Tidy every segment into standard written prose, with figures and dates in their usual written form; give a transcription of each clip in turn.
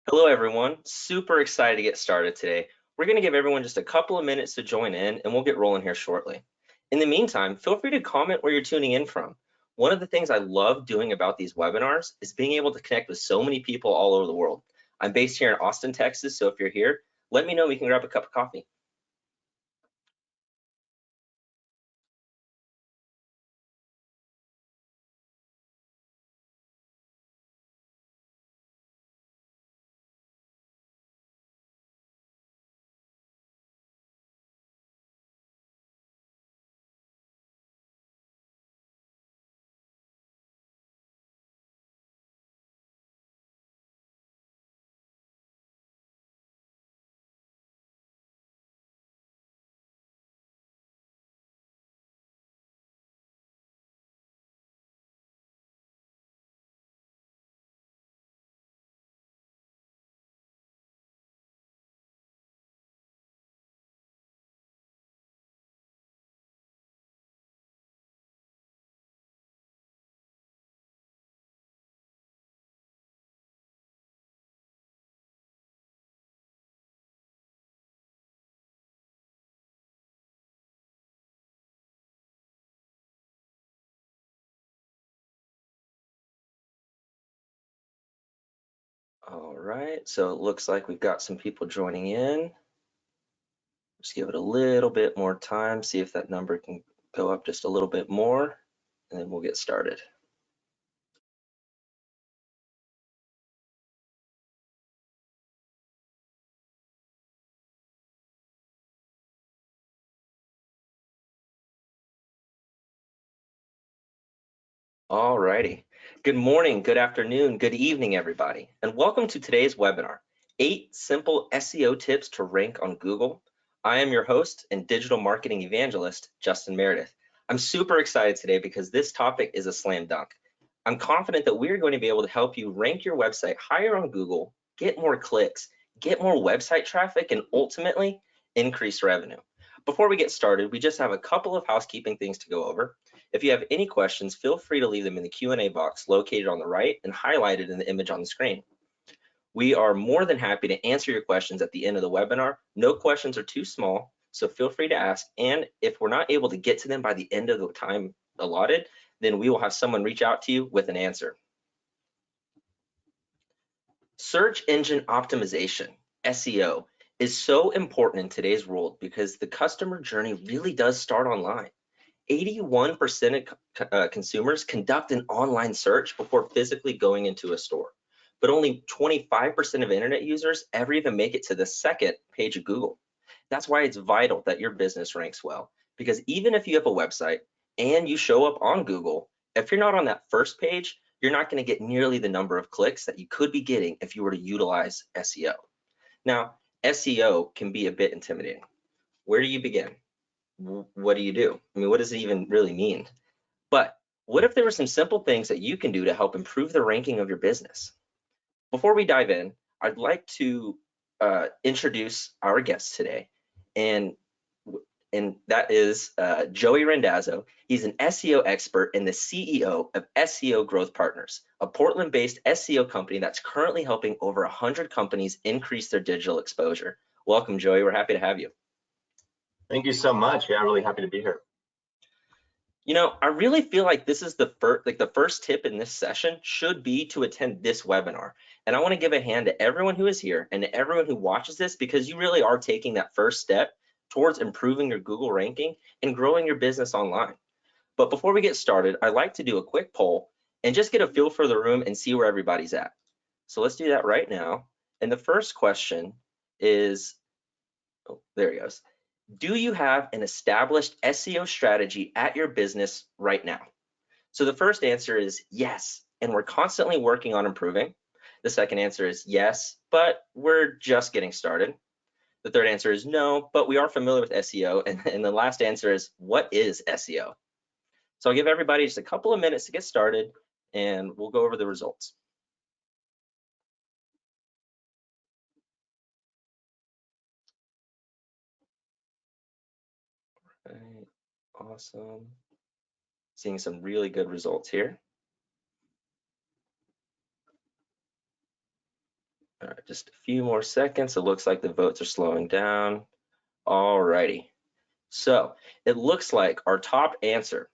Hello, everyone. Super excited to get started today. We're going to give everyone just a couple of minutes to join in, and we'll get rolling here shortly. In the meantime, feel free to comment where you're tuning in from. One of the things I love doing about these webinars is being able to connect with so many people all over the world. I'm based here in Austin, Texas, so if you're here, let me know. We can grab a cup of coffee. All right, so it looks like we've got some people joining in. Just give it a little bit more time, see if that number can go up just a little bit more, and then we'll get started. All righty. Good morning, good afternoon, good evening, everybody, and welcome to today's webinar, 8 Simple SEO Tips to Rank on Google. I am your host and digital marketing evangelist, Justin Meredith. I'm super excited today because this topic is a slam dunk. I'm confident that we're going to be able to help you rank your website higher on Google, get more clicks, get more website traffic, and ultimately increase revenue. Before we get started, we just have a couple of housekeeping things to go over. If you have any questions, feel free to leave them in the Q&A box located on the right and highlighted in the image on the screen. We are more than happy to answer your questions at the end of the webinar. No questions are too small, so feel free to ask. And if we're not able to get to them by the end of the time allotted, then we will have someone reach out to you with an answer. Search engine optimization, SEO, is so important in today's world because the customer journey really does start online. 81% of consumers conduct an online search before physically going into a store, but only 25% of internet users ever even make it to the second page of Google. That's why it's vital that your business ranks well, because even if you have a website and you show up on Google, if you're not on that first page, you're not going to get nearly the number of clicks that you could be getting if you were to utilize SEO. Now, SEO can be a bit intimidating. Where do you begin? What do you do? I mean, what does it even really mean? But what if there were some simple things that you can do to help improve the ranking of your business? Before we dive in, I'd like to introduce our guest today, and that is Joey Randazzo. He's an SEO expert and the CEO of SEO Growth Partners, a Portland-based SEO company that's currently helping over 100 companies increase their digital exposure. Welcome, Joey. We're happy to have you. Thank you so much. Yeah, I'm really happy to be here. You know, I really feel like this is the first tip in this session should be to attend this webinar. And I want to give a hand to everyone who is here and to everyone who watches this, because you really are taking that first step towards improving your Google ranking and growing your business online. But before we get started, I'd like to do a quick poll and just get a feel for the room and see where everybody's at. So let's do that right now. And the first question is, oh, there he goes. Do you have an established SEO strategy at your business right now? So the first answer is yes, and we're constantly working on improving. The second answer is yes, but we're just getting started. The third answer is no, but we are familiar with SEO. And the last answer is, what is SEO? So I'll give everybody just a couple of minutes to get started, and we'll go over the results. All right, awesome. Seeing some really good results here. All right, just a few more seconds. It looks like the votes are slowing down. All righty. So it looks like our top answer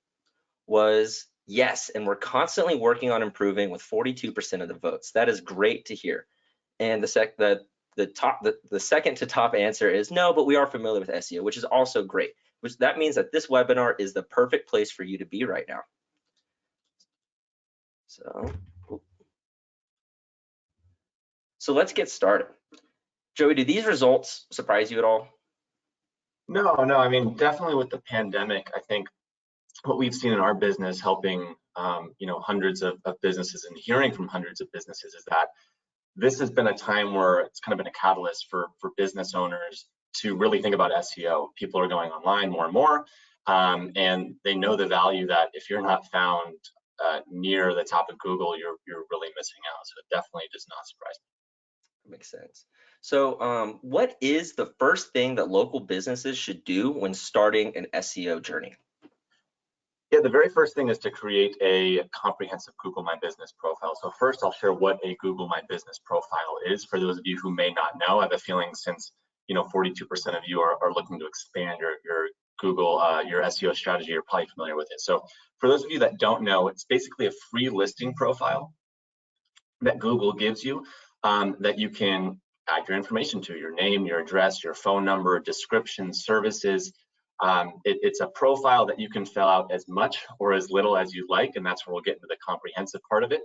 was yes, and we're constantly working on improving with 42% of the votes. That is great to hear. And the second to top answer is no, but we are familiar with SEO, which is also great. Which that means that this webinar is the perfect place for you to be right now. So let's get started. Joey, do these results surprise you at all? No, I mean, definitely with the pandemic, I think what we've seen in our business helping, hundreds of businesses and hearing from hundreds of businesses is that this has been a time where it's kind of been a catalyst for business owners to really think about SEO. People are going online more and more, and they know the value that if you're not found near the top of Google, you're really missing out. So it definitely does not surprise me. Makes sense. So what is the first thing that local businesses should do when starting an SEO journey? Yeah, the very first thing is to create a comprehensive Google My Business profile. So first, I'll share what a Google My Business profile is for those of you who may not know. I have a feeling since 42% of you are looking to expand your Google your SEO strategy, you're probably familiar with it. So for those of you that don't know, it's basically a free listing profile that Google gives you that you can add your information to: your name, your address, your phone number, description, services. It's a profile that you can fill out as much or as little as you like, and that's where we'll get into the comprehensive part of it,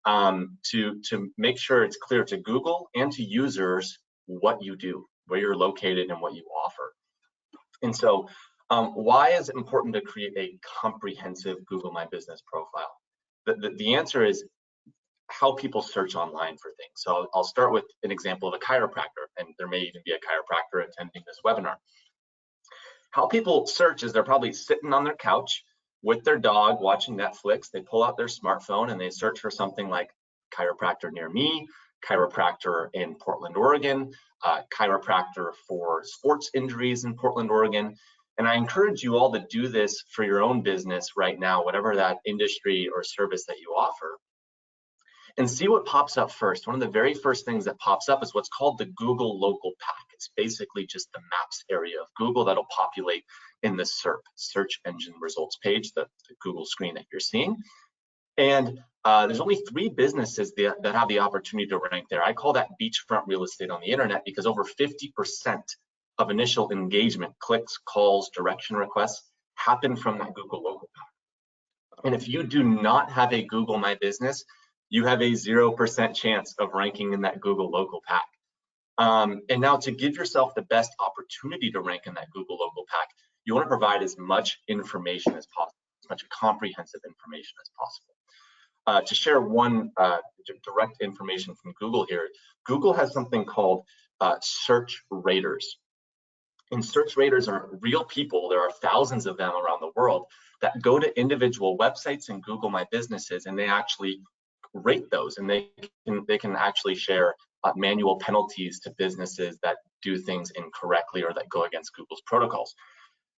to make sure it's clear to Google and to users what you do, where you're located, and what you offer. And so why is it important to create a comprehensive Google My Business profile? The answer is how people search online for things. So I'll start with an example of a chiropractor, and there may even be a chiropractor attending this webinar. How people search is they're probably sitting on their couch with their dog watching Netflix. They pull out their smartphone and they search for something like chiropractor near me, chiropractor in Portland, Oregon, chiropractor for sports injuries in Portland, Oregon. And I encourage you all to do this for your own business right now, whatever that industry or service that you offer, and see what pops up first. One of the very first things that pops up is what's called the Google Local Pack. It's basically just the maps area of Google that'll populate in the SERP, search engine results page, the Google screen that you're seeing. And there's only 3 businesses that have the opportunity to rank there. I call that beachfront real estate on the internet because over 50% of initial engagement, clicks, calls, direction requests happen from that Google Local Pack. And if you do not have a Google My Business, you have a 0% chance of ranking in that Google Local Pack. And now to give yourself the best opportunity to rank in that Google Local Pack, you want to provide as much information as possible, as much comprehensive information as possible. To share one direct information from Google here, Google has something called search raters. And search raters are real people. There are thousands of them around the world that go to individual websites and Google My Businesses, and they actually rate those, and they can actually share manual penalties to businesses that do things incorrectly or that go against Google's protocols.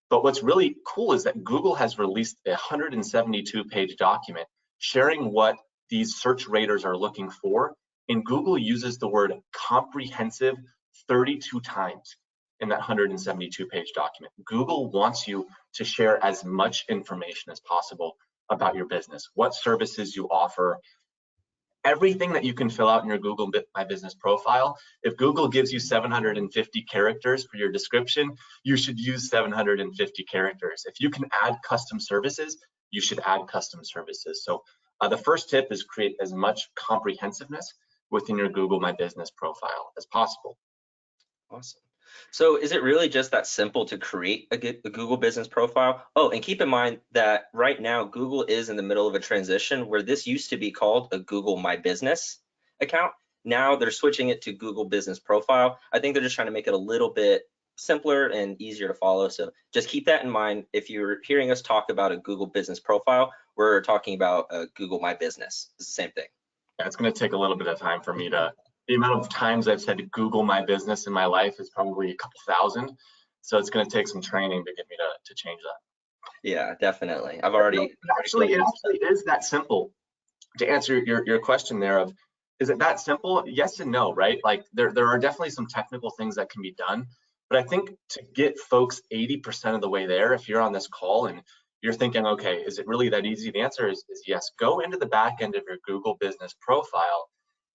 But what's really cool is that Google has released a 172-page document sharing what these search raters are looking for, and Google uses the word comprehensive 32 times in that 172-page document. Google wants you to share as much information as possible about your business, what services you offer, everything that you can fill out in your Google My Business profile. If Google gives you 750 characters for your description, you should use 750 characters. If you can add custom services, you should add custom services. So the first tip is create as much comprehensiveness within your Google My Business profile as possible. Awesome. So is it really just that simple to create a Google business profile? Oh, and keep in mind that right now Google is in the middle of a transition where this used to be called a Google My Business account. Now they're switching it to Google Business Profile. I think they're just trying to make it a little bit simpler and easier to follow. So just keep that in mind. If you're hearing us talk about a Google Business Profile, we're talking about a Google My Business. It's the same thing. Yeah, it's going to take a little bit of time for me to. The amount of times I've said Google My Business in my life is probably a couple thousand. So it's going to take some training to get me to change that. Yeah, definitely. I've already. It actually is that simple. To answer your question there of, Is it that simple? Yes and no, right? Like there are definitely some technical things that can be done, but I think to get folks 80% of the way there, if you're on this call and you're thinking, okay, is it really that easy? The answer is yes. Go into the back end of your Google business profile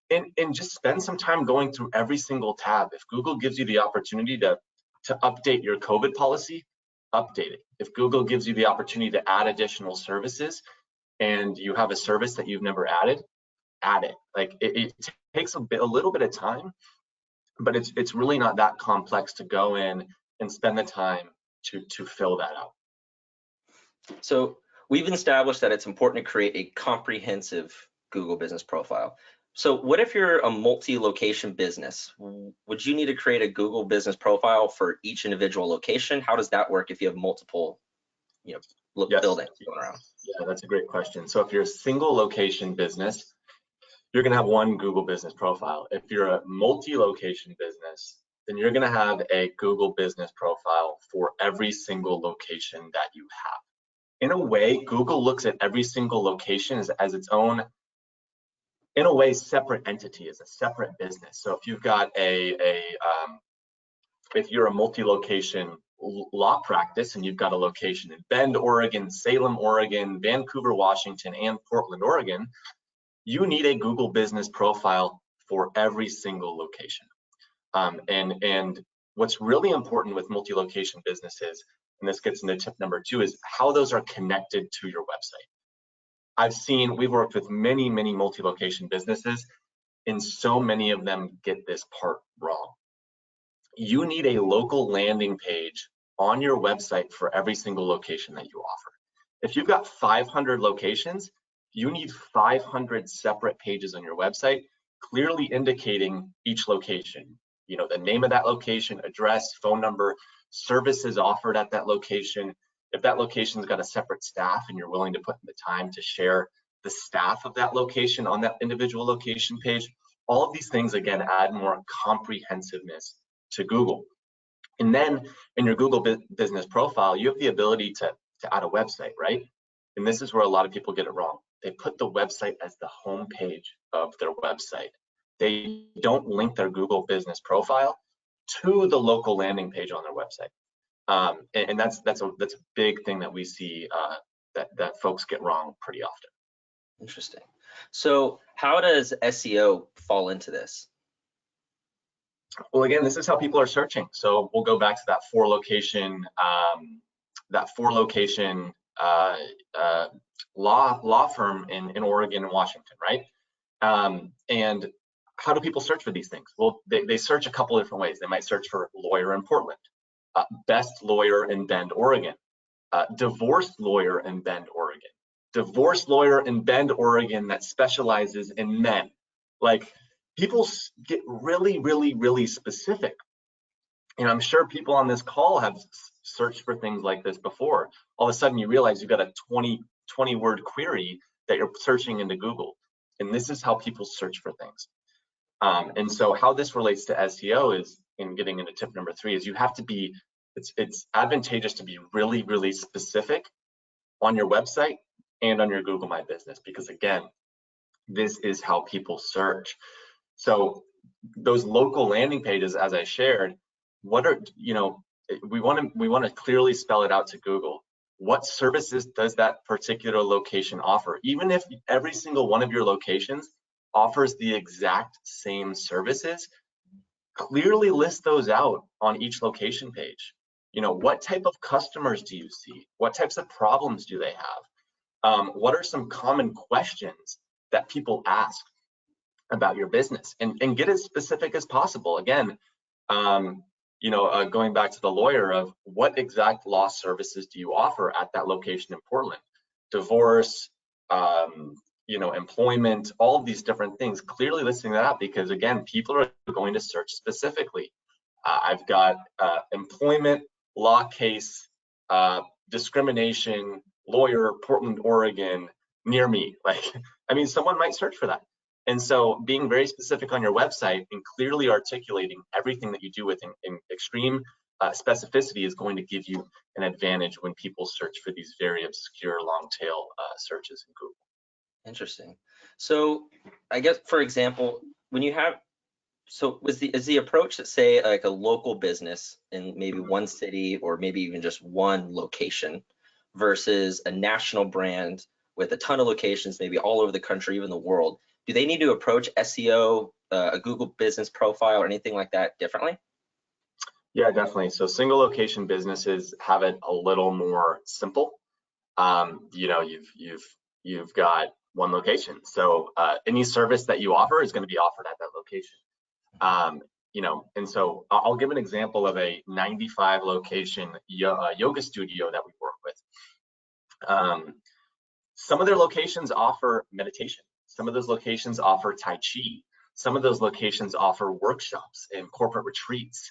and just spend some time going through every single tab. If Google gives you the opportunity to update your COVID policy, update it. If Google gives you the opportunity to add additional services and you have a service that you've never added, add it. Like it takes a little bit of time, but it's really not that complex to go in and spend the time to fill that out. So we've established that it's important to create a comprehensive Google business profile. So what if you're a multi-location business? Would you need to create a Google business profile for each individual location? How does that work if you have multiple, yes, buildings going around? Yeah, that's a great question. So if you're a single location business, you're going to have one Google business profile. If you're a multi-location business, then you're going to have a Google business profile for every single location that you have. In a way, Google looks at every single location as its own, in a way, separate entity, as a separate business. So if you've got if you're a multi-location law practice and you've got a location in Bend, Oregon, Salem, Oregon, Vancouver, Washington, and Portland, Oregon, you need a Google business profile for every single location. And what's really important with multi-location businesses, and this gets into tip number 2, is how those are connected to your website. We've worked with many multi-location businesses, and so many of them get this part wrong. You need a local landing page on your website for every single location that you offer. If you've got 500 locations, you need 500 separate pages on your website, clearly indicating each location. You know, the name of that location, address, phone number, services offered at that location. If that location's got a separate staff and you're willing to put in the time to share the staff of that location on that individual location page, all of these things, again, add more comprehensiveness to Google. And then in your Google business profile, you have the ability to add a website, right? And this is where a lot of people get it wrong. They put the website as the home page of their website. They don't link their Google business profile to the local landing page on their website. And that's a big thing that we see that folks get wrong pretty often. Interesting. So how does SEO fall into this? Well, again, this is how people are searching. So we'll go back to that four location law firm in Oregon and Washington, right? And how do people search for these things? Well, they search a couple of different ways. They might search for lawyer in Portland, best lawyer in Bend, Oregon, divorce lawyer in Bend, Oregon, divorce lawyer in Bend, Oregon that specializes in men. Like, people get really specific. And I'm sure people on this call have searched for things like this before. All of a sudden you realize you've got a 20 word query that you're searching into Google. And this is how people search for things. And so how this relates to SEO is, in getting into tip number 3, is you have to be, it's advantageous to be really specific on your website and on your Google My Business, because again, this is how people search. So those local landing pages, as I shared, what are, you know, we want to clearly spell it out to Google. What services does that particular location offer? Even if every single one of your locations offers the exact same services, clearly list those out on each location page. You know, what type of customers do you see? What types of problems do they have? What are some common questions that people ask about your business? And get as specific as possible. Again, you know, going back to the lawyer, of what exact law services do you offer at that location in Portland? Divorce, you know, employment, all of these different things, clearly listing that out, because again, people are going to search specifically. I've got employment, law case, discrimination, lawyer, Portland, Oregon, near me. Like, I mean, someone might search for that. And so being very specific on your website and clearly articulating everything that you do with in extreme specificity is going to give you an advantage when people search for these very obscure long tail searches in Google. Interesting. So I guess, for example, when you have, so is the approach that say like a local business in maybe one city or maybe even just one location versus a national brand with a ton of locations, maybe all over the country, even the world, do they need to approach SEO, a Google business profile or anything like that differently? Yeah, definitely. So single location businesses have it a little more simple. You know, you've got one location, so any service that you offer is going to be offered at that location. You know, and so I'll give an example of a 95 location yoga studio that we work with. Some of their locations offer meditation. Some of those locations offer Tai Chi. Some of those locations offer workshops and corporate retreats.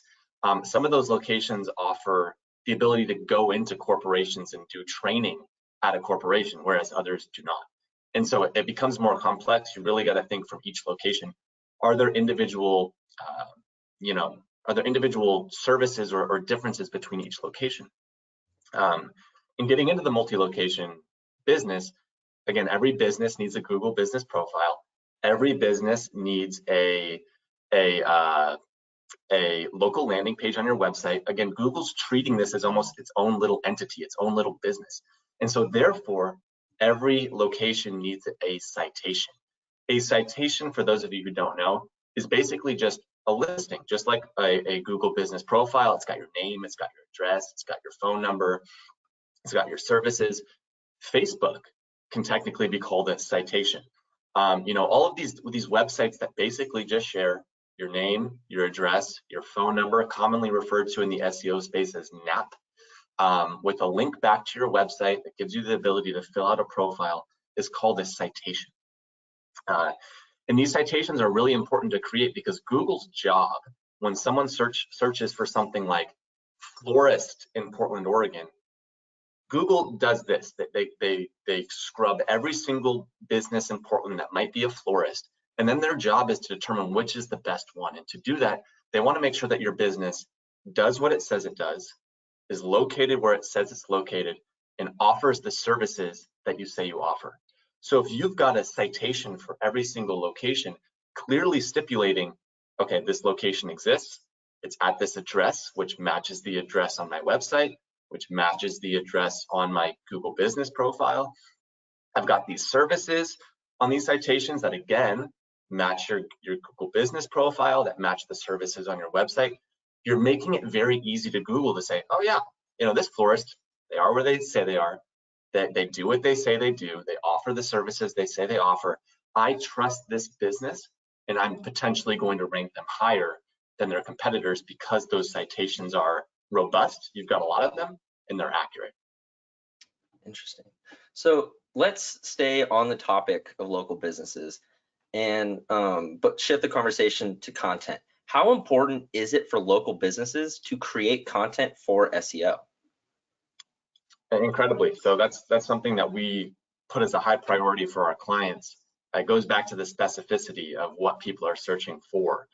Some of those locations offer the ability to go into corporations and do training at a corporation, whereas others do not. And so it becomes more complex. You really got to think from each location. Are there individual, you know, are there individual services or differences between each location? In getting into the multi-location business, again, every business needs a Google business profile. Every business needs a local landing page on your website. Again, Google's treating this as almost its own little entity, its own little business. And so therefore, every location needs a citation. A citation, for those of you who don't know, is basically just a listing, just like a Google business profile. It's got your name, it's got your address, it's got your phone number, it's got your services. Facebook can technically be called a citation. You know, all of these websites that basically just share your name, your address, your phone number, commonly referred to in the SEO space as NAP, with a link back to your website that gives you the ability to fill out a profile, is called a citation. And these citations are really important to create because Google's job, when someone searches for something like florist in Portland, Oregon, Google does this. They scrub every single business in Portland that might be a florist, and then their job is to determine which is the best one. And to do that, they want to make sure that your business does what it says it does, is located where it says it's located, and offers the services that you say you offer. So if you've got a citation for every single location, clearly stipulating, okay, this location exists, it's at this address, which matches the address on my website, which matches the address on my Google business profile. I've got these services on these citations that again match your Google business profile, that match the services on your website. You're making it very easy to Google to say, oh yeah, you know, this florist, they are where they say they are, that they do what they say they do, they offer the services they say they offer. I trust this business, and I'm potentially going to rank them higher than their competitors because those citations are robust, you've got a lot of them, and they're accurate. Interesting. So let's stay on the topic of local businesses and but shift the conversation to content. How important is it for local businesses to create content for SEO? Incredibly. So that's something that we put as a high priority for our clients. It goes back to the specificity of what people are searching for.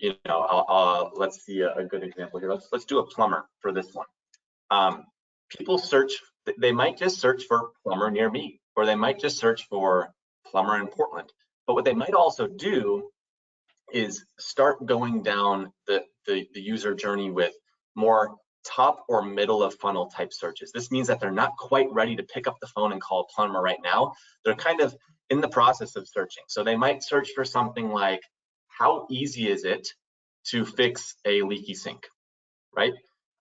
You know, let's see a good example here. Let's do a plumber for this one. People search, they might just search for plumber near me, or they might just search for plumber in Portland. But what they might also do is start going down the user journey with more top or middle of funnel type searches. This means that they're not quite ready to pick up the phone and call a plumber right now. They're kind of in the process of searching. So they might search for something like, how easy is it to fix a leaky sink, right?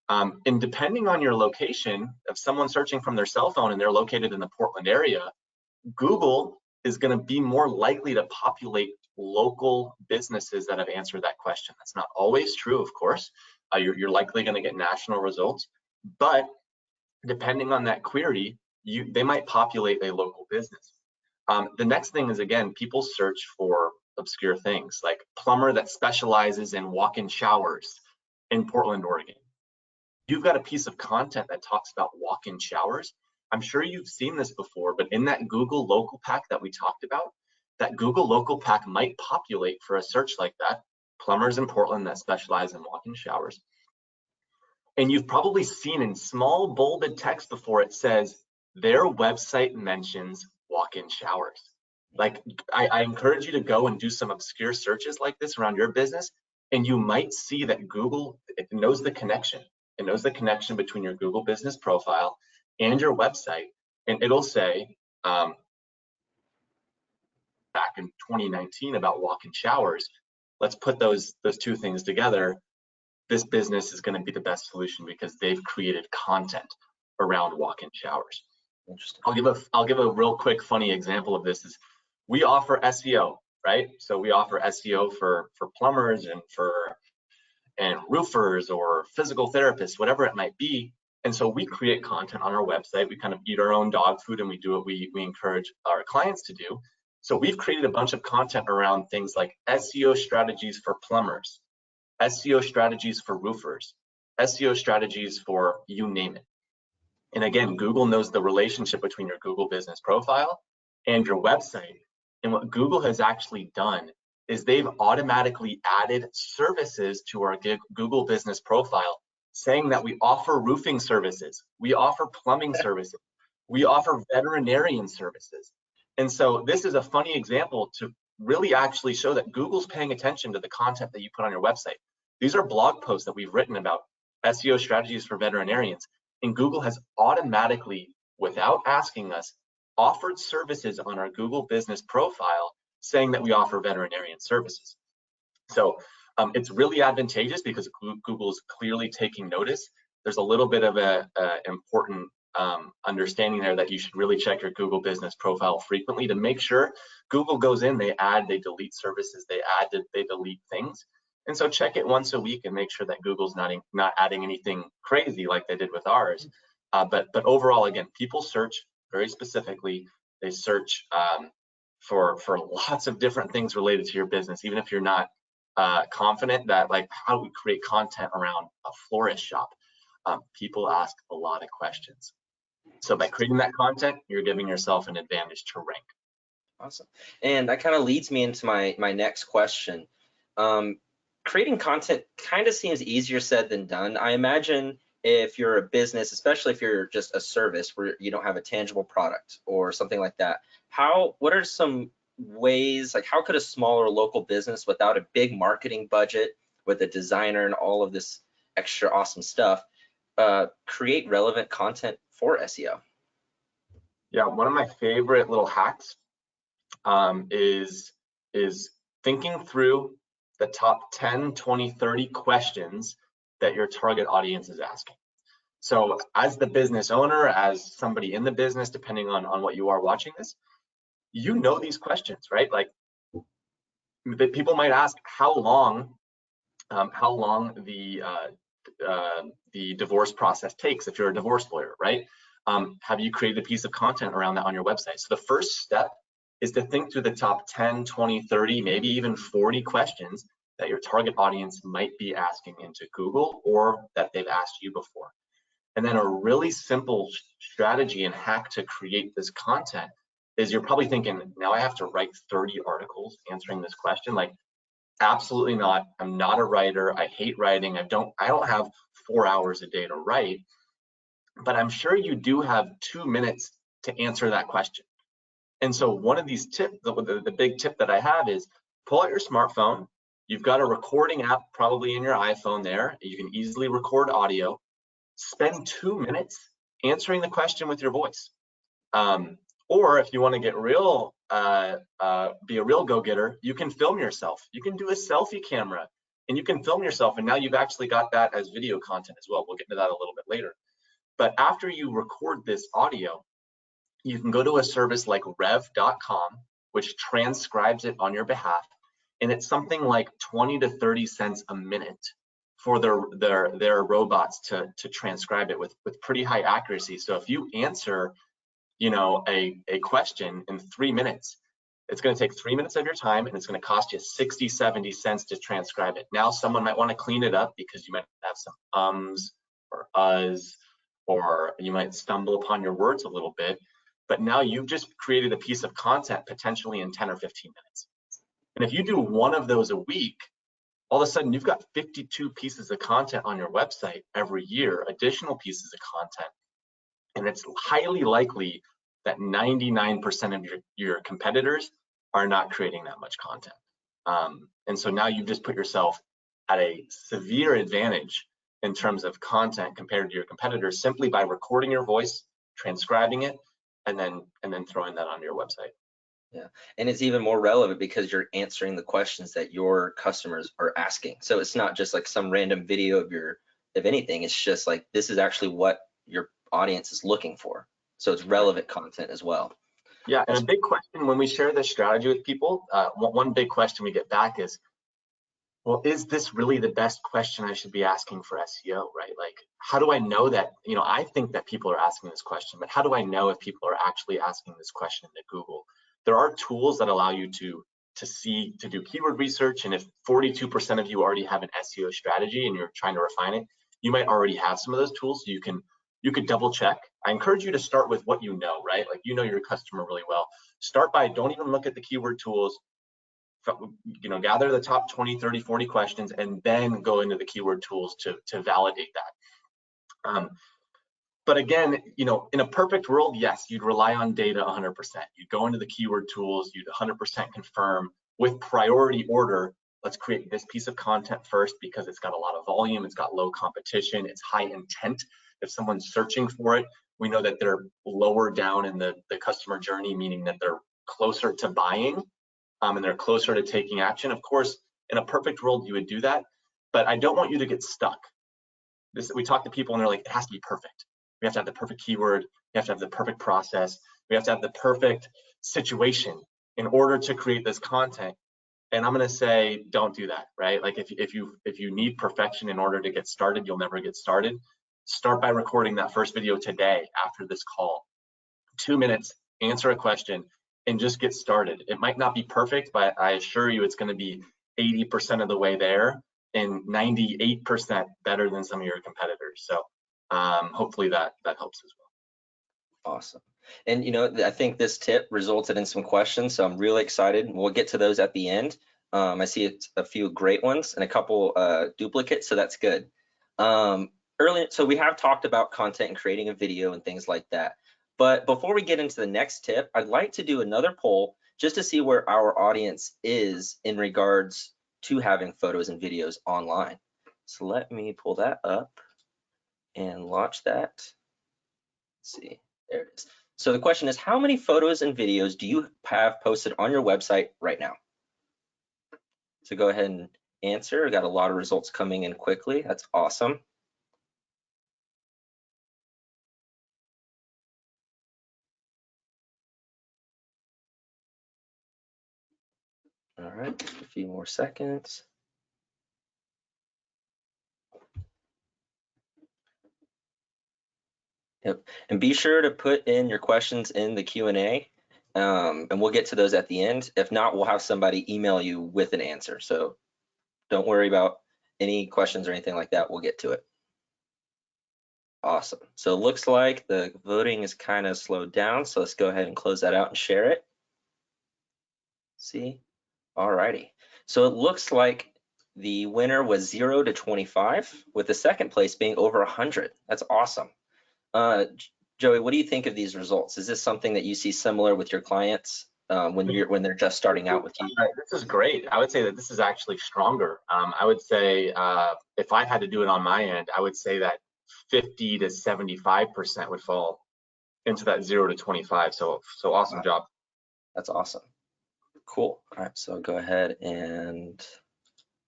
And depending on your location, if someone's searching from their cell phone and they're located in the Portland area, Google is going to be more likely to populate local businesses that have answered that question. That's not always true, of course. You're likely going to get national results, but depending on that query, they might populate a local business. The next thing is, again, people search for obscure things like plumber that specializes in walk-in showers in Portland, Oregon. You've got a piece of content that talks about walk-in showers. I'm sure you've seen this before, but in that Google local pack that we talked about, that Google local pack might populate for a search like that, plumbers in Portland that specialize in walk-in showers. And you've probably seen in small bolded text before, it says their website mentions walk-in showers. Like I encourage you to go and do some obscure searches like this around your business, and you might see that Google, it knows the connection. It knows the connection between your Google business profile and your website, and it'll say back in 2019 about walk-in showers. Let's put those two things together. This business is going to be the best solution because they've created content around walk-in showers. Interesting. I'll give a real quick funny example of this. Is we offer SEO, right? So we offer SEO for plumbers and roofers or physical therapists, whatever it might be. And so we create content on our website. We kind of eat our own dog food, and we do what we encourage our clients to do. So we've created a bunch of content around things like SEO strategies for plumbers, SEO strategies for roofers, SEO strategies for you name it. And again, Google knows the relationship between your Google business profile and your website. And what Google has actually done is they've automatically added services to our Google business profile, saying that we offer roofing services, we offer plumbing services, we offer veterinarian services. And so this is a funny example to really actually show that Google's paying attention to the content that you put on your website. These are blog posts that we've written about SEO strategies for veterinarians, and Google has automatically, without asking us, offered services on our Google business profile saying that we offer veterinarian services. So it's really advantageous because Google is clearly taking notice. There's a little bit of a important understanding there that you should really check your Google business profile frequently to make sure. Google goes in, they add, they delete services, they add, they delete things. And so check it once a week and make sure that Google's not adding anything crazy like they did with ours. But overall, again, people search very specifically. They search for lots of different things related to your business, even if you're not confident that, like, how do we create content around a florist shop? People ask a lot of questions. So by creating that content, you're giving yourself an advantage to rank. Awesome. And that kind of leads me into my next question. Creating content kind of seems easier said than done. I imagine if you're a business, especially if you're just a service where you don't have a tangible product or something like that, what are some ways, like how could a smaller local business without a big marketing budget with a designer and all of this extra awesome stuff create relevant content for SEO? Yeah, one of my favorite little hacks is thinking through the top 10, 20, 30 questions that your target audience is asking. So as the business owner, as somebody in the business, depending on what you are watching this, you know these questions, right? Like people might ask how long the divorce process takes if you're a divorce lawyer, right? Have you created a piece of content around that on your website? So the first step is to think through the top 10, 20, 30, maybe even 40 questions that your target audience might be asking into Google or that they've asked you before. And then a really simple strategy and hack to create this content is you're probably thinking, now I have to write 30 articles answering this question. Like, absolutely not. I'm not a writer. I hate writing. I don't have 4 hours a day to write, but I'm sure you do have 2 minutes to answer that question. And so one of these tips, the big tip that I have is pull out your smartphone. You've got a recording app probably in your iPhone there. You can easily record audio. Spend 2 minutes answering the question with your voice. Or if you want to get real, be a real go-getter, you can film yourself. You can do a selfie camera and you can film yourself. And now you've actually got that as video content as well. We'll get into that a little bit later. But after you record this audio, you can go to a service like rev.com, which transcribes it on your behalf. And it's something like 20 to 30 cents a minute for their robots to transcribe it with pretty high accuracy. So if you answer, a question in 3 minutes, it's going to take 3 minutes of your time and it's going to cost you 60, 70 cents to transcribe it. Now someone might want to clean it up because you might have some ums or uhs, or you might stumble upon your words a little bit, but now you've just created a piece of content potentially in 10 or 15 minutes. And if you do one of those a week, all of a sudden you've got 52 pieces of content on your website every year, additional pieces of content. And it's highly likely that 99% of your competitors are not creating that much content. And so now you've just put yourself at a severe advantage in terms of content compared to your competitors simply by recording your voice, transcribing it, and then throwing that onto your website. Yeah, and it's even more relevant because you're answering the questions that your customers are asking. So it's not just like some random video of anything. It's just like this is actually what your audience is looking for. So it's relevant content as well. Yeah, and a big question when we share this strategy with people, one big question we get back is, well, is this really the best question I should be asking for SEO, right? Like, how do I know that, I think that people are asking this question, but how do I know if people are actually asking this question into Google? There are tools that allow you to do keyword research, and if 42% of you already have an SEO strategy and you're trying to refine it, you might already have some of those tools, so you could double check. I encourage you to start with what you know, right? Like, your customer really well. Start by, don't even look at the keyword tools, gather the top 20, 30, 40 questions, and then go into the keyword tools to validate that. But again, in a perfect world, yes, you'd rely on data 100%. You'd go into the keyword tools, you'd 100% confirm with priority order. Let's create this piece of content first because it's got a lot of volume, it's got low competition, it's high intent. If someone's searching for it, we know that they're lower down in the customer journey, meaning that they're closer to buying and they're closer to taking action. Of course, in a perfect world, you would do that, but I don't want you to get stuck. We talk to people and they're like, it has to be perfect. We have to have the perfect keyword. We have to have the perfect process. We have to have the perfect situation in order to create this content. And I'm going to say, don't do that, right? Like if you need perfection in order to get started, you'll never get started. Start by recording that first video today after this call. 2 minutes, answer a question, and just get started. It might not be perfect, but I assure you it's going to be 80% of the way there and 98% better than some of your competitors. So hopefully that helps as well. Awesome. And I think this tip resulted in some questions, so I'm really excited. We'll get to those at the end. I see a few great ones and a couple duplicates, so that's good. Earlier, so we have talked about content and creating a video and things like that. But before we get into the next tip, I'd like to do another poll just to see where our audience is in regards to having photos and videos online. So let me pull that up and launch that. Let's see, there it is. So the question is, how many photos and videos do you have posted on your website right now? So go ahead and answer. I got a lot of results coming in quickly. That's awesome. All right, a few more seconds. Yep, and be sure to put in your questions in the Q&A, and we'll get to those at the end. If not, we'll have somebody email you with an answer. So don't worry about any questions or anything like that. We'll get to it. Awesome. So it looks like the voting is kind of slowed down. So let's go ahead and close that out and share it. See? All righty. So it looks like the winner was 0 to 25, with the second place being over 100. That's awesome. Joey, what do you think of these results? Is this something that you see similar with your clients when they're just starting out with you? This is great. I would say that this is actually stronger. I would say if I had to do it on my end, I would say that 50 to 75% would fall into that 0 to 25. So awesome job. That's awesome. Cool. All right, so go ahead and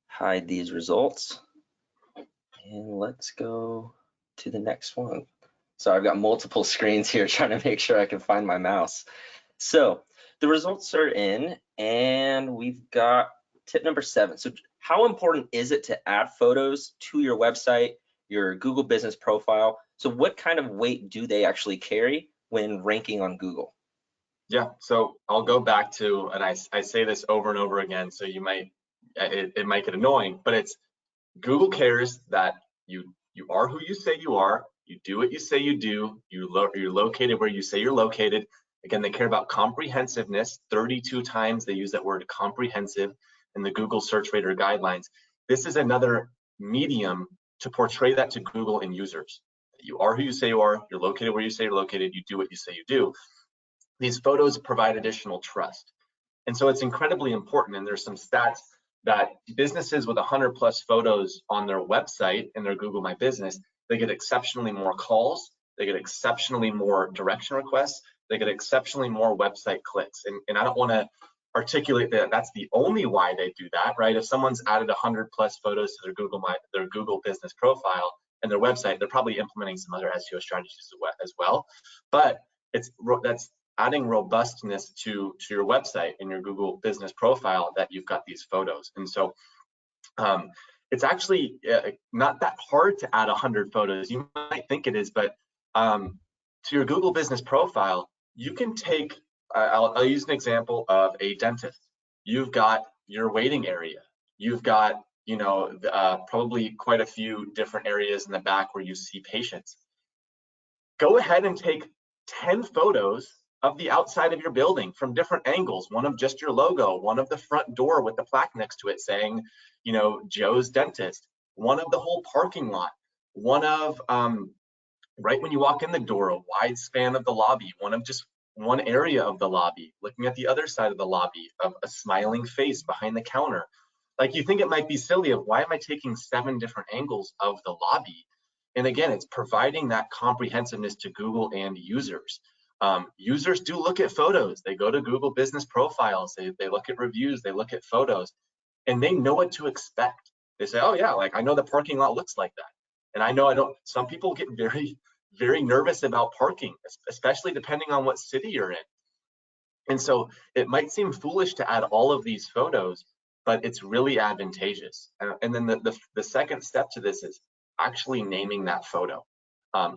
hide these results. And let's go to the next one. So I've got multiple screens here trying to make sure I can find my mouse. So the results are in, and we've got tip number 7. So how important is it to add photos to your website, your Google business profile? So what kind of weight do they actually carry when ranking on Google? Yeah, so I'll go back to, and I say this over and over again, so it might get annoying, but it's Google cares that you are who you say you are, you do what you say you do, you're located where you say you're located. Again, they care about comprehensiveness. 32 times they use that word comprehensive in the Google search rater guidelines. This is another medium to portray that to Google and users. You are who you say you are, you're located where you say you're located, you do what you say you do. these photos provide additional trust. And so it's incredibly important. And there's some stats that businesses with 100+ photos on their website in their Google My Business, they get exceptionally more calls, they get exceptionally more direction requests, they get exceptionally more website clicks. And I don't want to articulate that that's the only why they do that, right? If someone's added 100+ photos to their Google business profile and their website, they're probably implementing some other SEO strategies as well. But that's adding robustness to your website and your Google business profile that you've got these photos. And so it's actually not that hard to add 100 photos. You might think it is, but to your Google business profile, you can take, I'll use an example of a dentist. You've got your waiting area. You've got, probably quite a few different areas in the back where you see patients. Go ahead and take 10 photos of the outside of your building from different angles, one of just your logo, one of the front door with the plaque next to it saying, Joe's Dentist, one of the whole parking lot, one of right when you walk in the door, a wide span of the lobby, one of just one area of the lobby, looking at the other side of the lobby of a smiling face behind the counter. Like, you think it might be silly of why am I taking 7 different angles of the lobby? And again, it's providing that comprehensiveness to Google and users. Users do look at photos. They go to Google business profiles, they look at reviews, they look at photos, and they know what to expect. They say, oh yeah, like I know the parking lot looks like that. And I know some people get very, very nervous about parking, especially depending on what city you're in. And so it might seem foolish to add all of these photos, but it's really advantageous. And then the second step to this is actually naming that photo.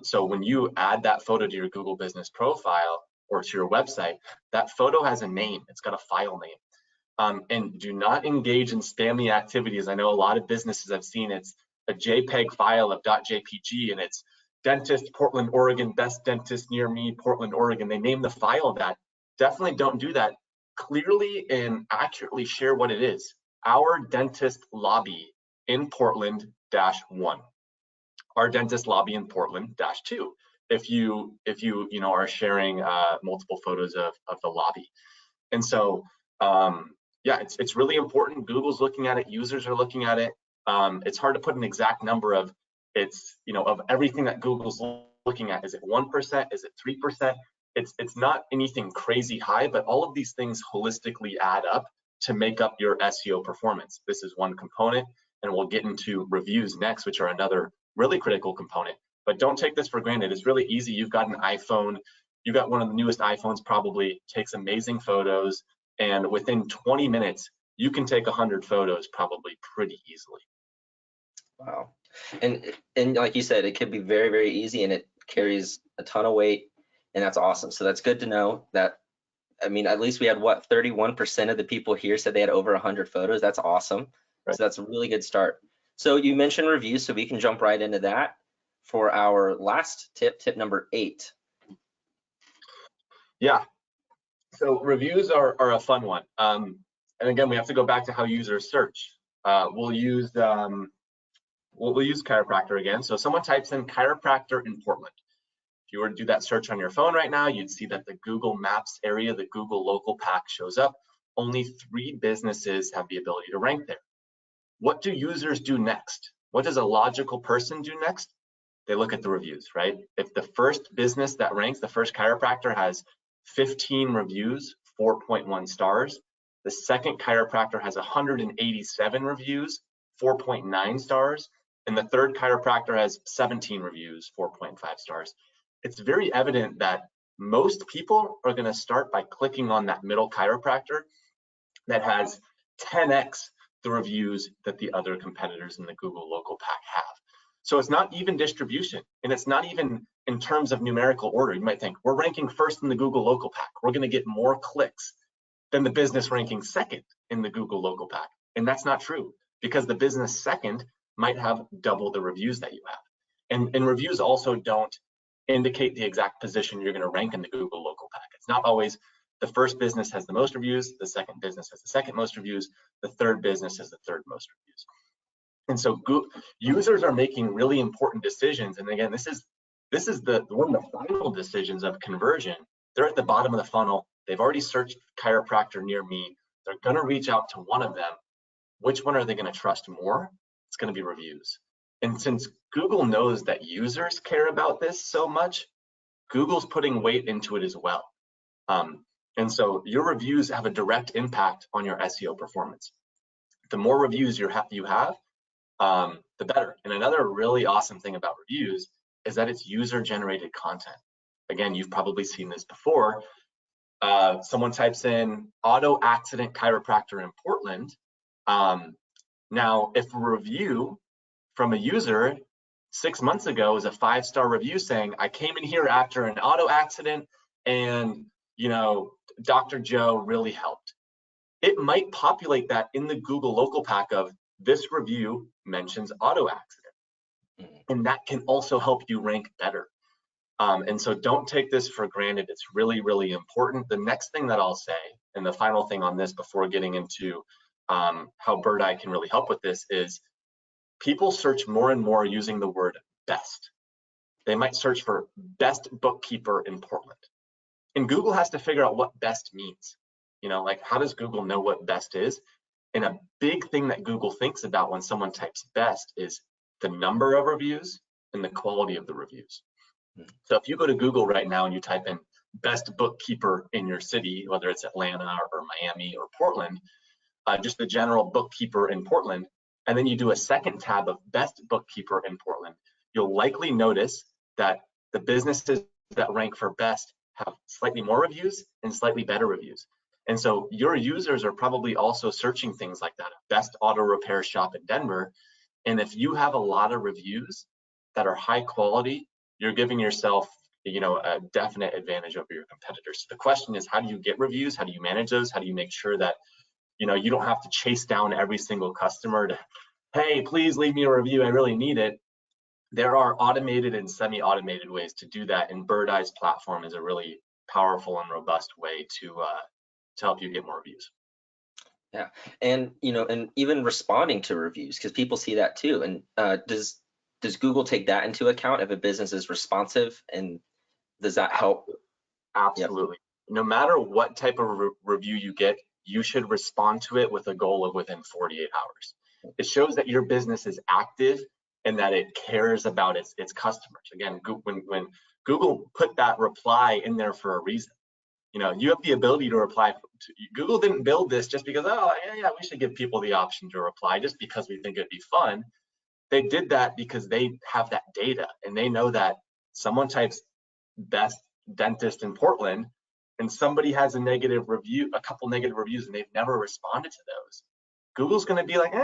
So when you add that photo to your Google business profile or to your website, that photo has a name, it's got a file name. And do not engage in spammy activities. I know a lot of businesses I've seen, it's a JPEG file of .jpg and it's dentist, Portland, Oregon, best dentist near me, Portland, Oregon. They name the file that. Definitely don't do that. Clearly and accurately share what it is. Our dentist lobby in Portland -1. Our dentist lobby in Portland -2. If you are sharing multiple photos of the lobby. And so yeah, it's really important. Google's looking at it, users are looking at it. It's hard to put an exact number of of everything that Google's looking at. Is it 1%? Is it 3%? It's not anything crazy high, but all of these things holistically add up to make up your SEO performance. This is one component, and we'll get into reviews next, which are another really critical component. But don't take this for granted. It's really easy. You've got an iPhone, you've got one of the newest iPhones, probably takes amazing photos, and within 20 minutes, you can take 100 photos probably pretty easily. Wow. And like you said, it could be very, very easy, and it carries a ton of weight, and that's awesome. So that's good to know that. I mean, at least we had, what, 31% of the people here said they had over 100 photos. That's awesome. Right. So that's a really good start. So you mentioned reviews, so we can jump right into that for our last tip number 8. Yeah. So reviews are a fun one. And again, we have to go back to how users search. We'll use chiropractor again. So someone types in chiropractor in Portland. If you were to do that search on your phone right now, you'd see that the Google Maps area, the Google local pack shows up. Only 3 businesses have the ability to rank there. What do users do next? What does a logical person do next? They look at the reviews, right? If the first business that ranks, the first chiropractor, has 15 reviews, 4.1 stars. The second chiropractor has 187 reviews, 4.9 stars. And the third chiropractor has 17 reviews, 4.5 stars. It's very evident that most people are going to start by clicking on that middle chiropractor that has 10x the reviews that the other competitors in the Google local pack have. So it's not even distribution, and it's not even in terms of numerical order. You might think, we're ranking first in the Google local pack, we're going to get more clicks than the business ranking second in the Google local pack. And that's not true, because the business second might have double the reviews that you have. And reviews also don't indicate the exact position you're going to rank in the Google local pack. It's not always the first business has the most reviews, the second business has the second most reviews, the third business has the third most reviews. And so users are making really important decisions. And again, this is one of the final decisions of conversion. they're at the bottom of the funnel. They've already searched chiropractor near me. They're going to reach out to one of them. Which one are they going to trust more? It's going to be reviews. And since Google knows that users care about this so much, Google's putting weight into it as well. And so your reviews have a direct impact on your SEO performance. The more reviews you have, the better. And another really awesome thing about reviews is that it's user-generated content. Again, you've probably seen this before. Someone types in auto accident chiropractor in Portland. Now, if a review from a user 6 months ago is a 5-star review saying, I came in here after an auto accident and, you know, Dr. Joe really helped. It might populate that in the Google local pack of this review mentions auto accident. And that can also help you rank better. And so don't take this for granted. It's really, really important. The next thing that I'll say, and the final thing on this before getting into how Birdeye can really help with this, is people search more and more using the word best. They might search for best bookkeeper in Portland. And Google has to figure out what best means. You know, like, how does Google know what best is? And a big thing that Google thinks about when someone types best is the number of reviews and the quality of the reviews. So if you go to Google right now and you type in best bookkeeper in your city, whether it's Atlanta or Miami or Portland, just the general bookkeeper in Portland, and then you do a second tab of best bookkeeper in Portland, you'll likely notice that the businesses that rank for best have slightly more reviews and slightly better reviews. And so your users are probably also searching things like that, best auto repair shop in Denver. And if you have a lot of reviews that are high quality, you're giving yourself, you know, a definite advantage over your competitors. So the question is, how do you get reviews? How do you manage those? How do you make sure that, you know, you don't have to chase down every single customer to, hey, please leave me a review, I really need it. There are automated and semi-automated ways to do that, and Birdeye's platform is a really powerful and robust way to help you get more reviews. Yeah, and you know, and even responding to reviews, because people see that too. And does Google take that into account if a business is responsive, and does that help? Absolutely. Yep. No matter what type of review you get, you should respond to it with a goal of within 48 hours. It shows that your business is active and that it cares about its customers. Again, when Google put that reply in there for a reason. You know, you have the ability to reply. Google didn't build this just because, oh, yeah, we should give people the option to reply just because we think it'd be fun. They did that because they have that data, and they know that someone types best dentist in Portland and somebody has a negative review, a couple negative reviews, and they've never responded to those. Google's going to be like,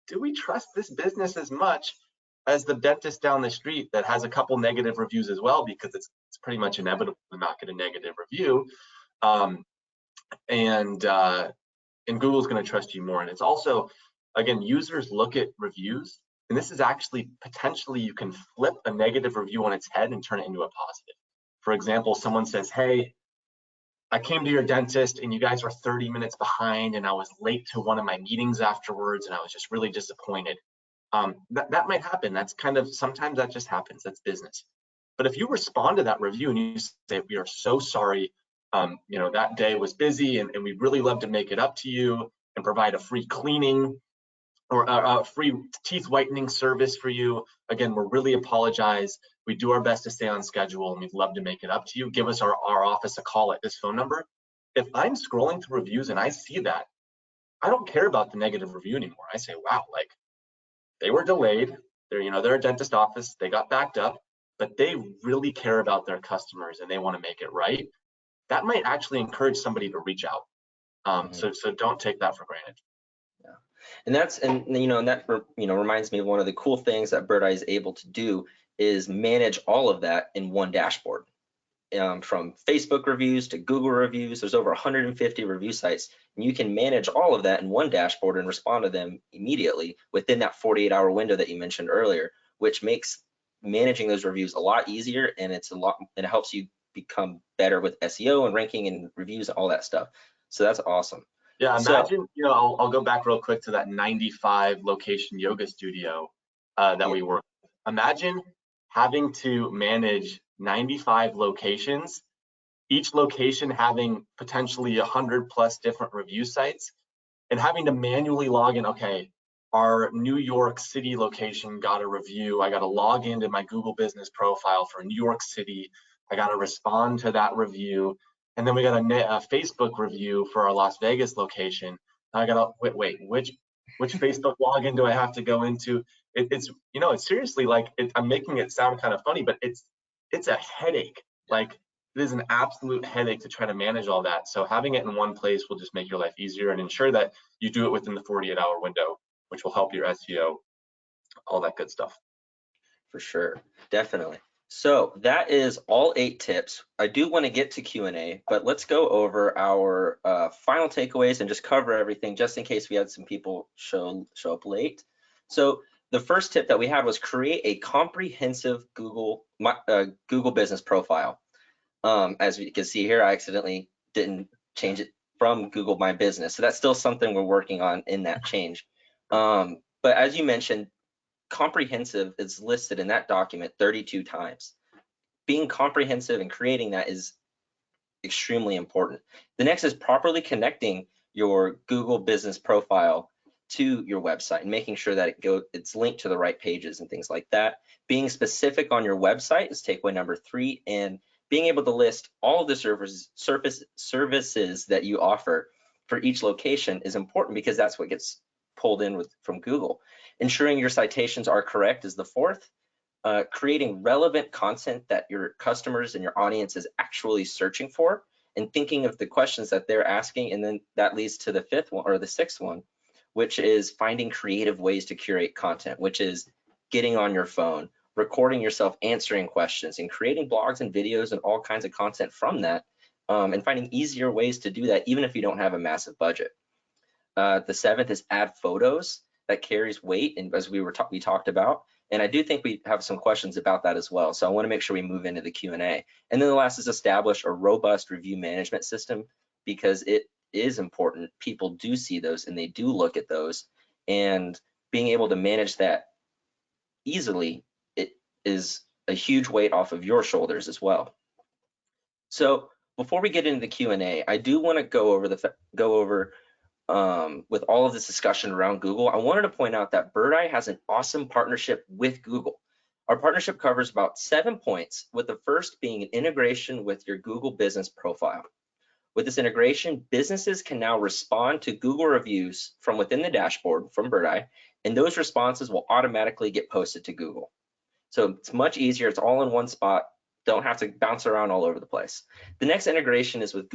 do we trust this business as much as the dentist down the street that has a couple negative reviews as well, because it's pretty much inevitable to not get a negative review. And Google's going to trust you more. And it's also, again, users look at reviews, and this is actually potentially, you can flip a negative review on its head and turn it into a positive. For example, someone says, hey, I came to your dentist and you guys were 30 minutes behind and I was late to one of my meetings afterwards and I was just really disappointed. That might happen. That's kind of, sometimes that just happens. That's business. But if you respond to that review and you say, we are so sorry, you know, that day was busy and we'd really love to make it up to you and provide a free cleaning or a free teeth whitening service for you. Again, we really apologize. We do our best to stay on schedule and we'd love to make it up to you. Give us our office a call at this phone number. If I'm scrolling through reviews and I see that, I don't care about the negative review anymore. I say, wow, like, they were delayed. They're a dentist office. They got backed up, but they really care about their customers and they want to make it right. That might actually encourage somebody to reach out. So don't take that for granted. Yeah, and that reminds me of one of the cool things that Birdeye is able to do is manage all of that in one dashboard. From Facebook reviews to Google reviews, there's over 150 review sites, and you can manage all of that in one dashboard and respond to them immediately within that 48-hour window that you mentioned earlier, which makes managing those reviews a lot easier, and it helps you become better with SEO and ranking and reviews and all that stuff. So that's awesome. Yeah, imagine, I'll go back real quick to that 95 location yoga studio that we work with. Imagine having to manage 95 locations, each location having potentially 100+ different review sites, and having to manually log in. Okay, our New York City location got a review. I got to log into my Google business profile for New York City. I got to respond to that review. And then we got a Facebook review for our Las Vegas location. I got to wait, which Facebook login do I have to go into? It's seriously, like, I'm making it sound kind of funny, but it's a headache. Like, it is an absolute headache to try to manage all that. So having it in one place will just make your life easier and ensure that you do it within the 48-hour window, which will help your SEO, all that good stuff. For sure, definitely. So that is all 8 tips. I do want to get to Q&A, but let's go over our final takeaways and just cover everything, just in case we had some people show up late. So the first tip that we had was create a comprehensive Google business profile. As you can see here, I accidentally didn't change it from Google My Business, so that's still something we're working on in that change. But as you mentioned, comprehensive is listed in that document 32 times. Being comprehensive and creating that is extremely important. The next is properly connecting your Google business profile to your website and making sure that it's linked to the right pages and things like that. Being specific on your website is takeaway number 3, and being able to list all of the services that you offer for each location is important, because that's what gets pulled in from Google. Ensuring your citations are correct is the 4th. Creating relevant content that your customers and your audience is actually searching for, and thinking of the questions that they're asking. And then that leads to the 5th one, or the 6th one, which is finding creative ways to curate content, which is getting on your phone, recording yourself answering questions, and creating blogs and videos and all kinds of content from that, and finding easier ways to do that even if you don't have a massive budget. The 7th is add photos. That carries weight, and as we talked about, and I do think we have some questions about that as well, so I want to make sure we move into the Q&A. And then the last is establish a robust review management system, because it is important. People do see those and they do look at those, and being able to manage that easily, it is a huge weight off of your shoulders as well. So before we get into the Q&A, I do want to go over with all of this discussion around Google, I wanted to point out that Birdeye has an awesome partnership with Google. Our partnership covers about 7 points, with the first being an integration with your Google business profile. With this integration, businesses can now respond to Google reviews from within the dashboard from Birdeye, and those responses will automatically get posted to Google. So it's much easier. It's all in one spot. Don't have to bounce around all over the place. The next integration is with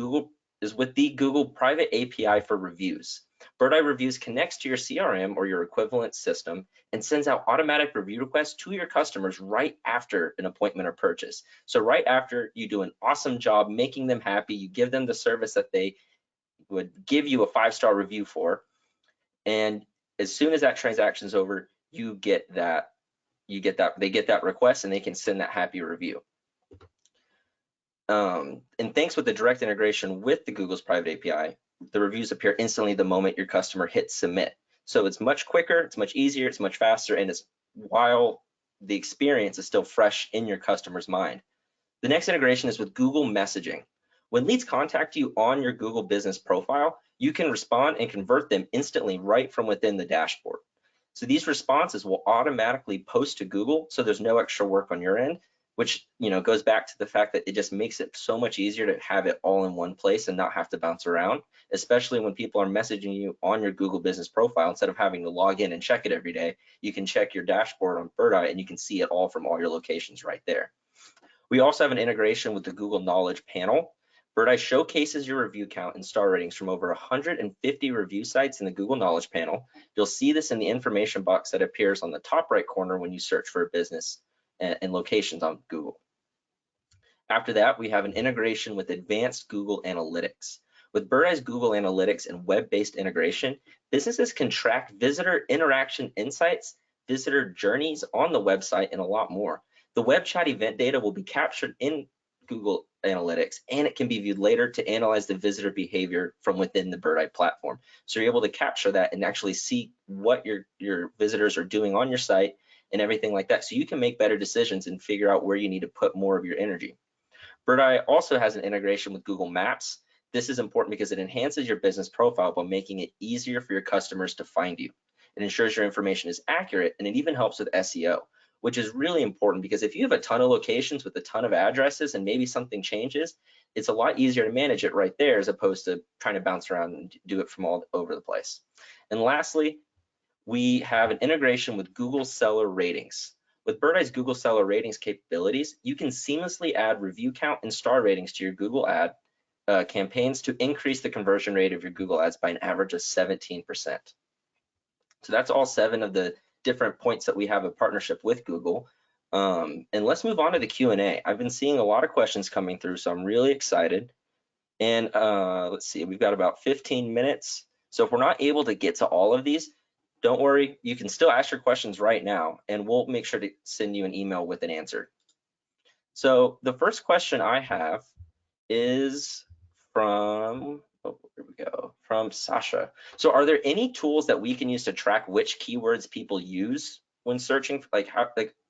the Google private API for reviews. Birdeye Reviews connects to your CRM or your equivalent system and sends out automatic review requests to your customers right after an appointment or purchase. So right after you do an awesome job making them happy, you give them the service that they would give you a 5-star review for, and as soon as that transaction is over, they get that request and they can send that happy review. And thanks with the direct integration with the Google's private API, the reviews appear instantly the moment your customer hits submit. So it's much quicker, it's much easier, it's much faster, and it's while the experience is still fresh in your customer's mind. The next integration is with Google messaging. When leads contact you on your Google business profile, you can respond and convert them instantly right from within the dashboard. So these responses will automatically post to Google, so there's no extra work on your end, which goes back to the fact that it just makes it so much easier to have it all in one place and not have to bounce around, especially when people are messaging you on your Google business profile. Instead of having to log in and check it every day, you can check your dashboard on Birdeye and you can see it all from all your locations right there. We also have an integration with the Google Knowledge Panel. Birdeye showcases your review count and star ratings from over 150 review sites in the Google Knowledge Panel. You'll see this in the information box that appears on the top right corner when you search for a business and locations on Google. After that, we have an integration with advanced Google Analytics. With Birdeye's Google Analytics and web-based integration, businesses can track visitor interaction insights, visitor journeys on the website, and a lot more. The web chat event data will be captured in Google Analytics, and it can be viewed later to analyze the visitor behavior from within the Birdeye platform. So you're able to capture that and actually see what your visitors are doing on your site and everything like that, so you can make better decisions and figure out where you need to put more of your energy. Birdeye also has an integration with Google Maps. This is important because it enhances your business profile by making it easier for your customers to find you. It ensures your information is accurate, and it even helps with SEO, which is really important because if you have a ton of locations with a ton of addresses and maybe something changes, it's a lot easier to manage it right there as opposed to trying to bounce around and do it from all over the place. And lastly, we have an integration with Google Seller Ratings. With Birdeye's Google Seller Ratings capabilities, you can seamlessly add review count and star ratings to your Google ad campaigns to increase the conversion rate of your Google ads by an average of 17%. So that's all 7 of the different points that we have a partnership with Google. And let's move on to the Q&A. I've been seeing a lot of questions coming through, so I'm really excited. And let's see, we've got about 15 minutes. So if we're not able to get to all of these, don't worry, you can still ask your questions right now, and we'll make sure to send you an email with an answer. So the first question I have is from, here we go, from Sasha. So are there any tools that we can use to track which keywords people use when searching?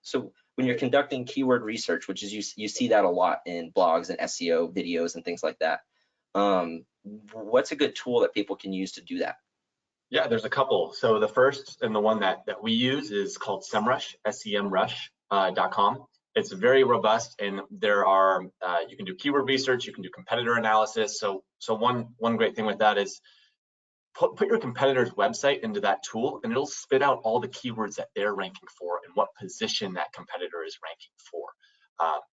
So when you're conducting keyword research, which is you see that a lot in blogs and SEO videos and things like that. What's a good tool that people can use to do that? Yeah, there's a couple. So the first and the one that we use is called SEMrush, semrush.com. It's very robust, and there are you can do keyword research, you can do competitor analysis. So one great thing with that is put your competitor's website into that tool, and it'll spit out all the keywords that they're ranking for and what position that competitor is ranking for